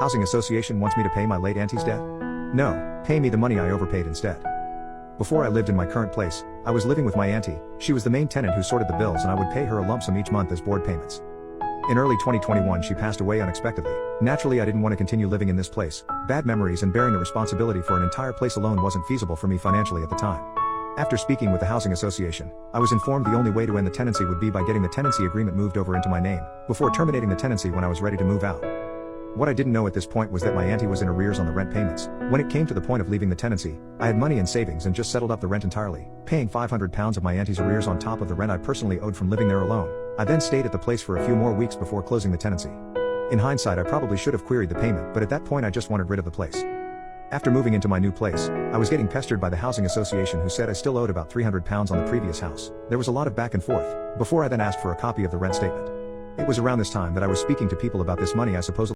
Housing association wants me to pay my late auntie's debt? No, pay me the money I overpaid instead. Before I lived in my current place, I was living with my auntie. She was the main tenant who sorted the bills and I would pay her a lump sum each month as board payments. In early 2021 she passed away unexpectedly. Naturally I didn't want to continue living in this place. Bad memories and bearing the responsibility for an entire place alone wasn't feasible for me financially at the time. After speaking with the housing association, I was informed the only way to end the tenancy would be by getting the tenancy agreement moved over into my name, before terminating the tenancy when I was ready to move out. What I didn't know at this point was that my auntie was in arrears on the rent payments. When it came to the point of leaving the tenancy, I had money in savings and just settled up the rent entirely, paying £500 of my auntie's arrears on top of the rent I personally owed from living there alone. I then stayed at the place for a few more weeks before closing the tenancy. In hindsight I probably should have queried the payment, but at that point I just wanted rid of the place. After moving into my new place, I was getting pestered by the housing association who said I still owed about £300 on the previous house. There was a lot of back and forth, before I then asked for a copy of the rent statement. It was around this time that I was speaking to people about this money I supposedly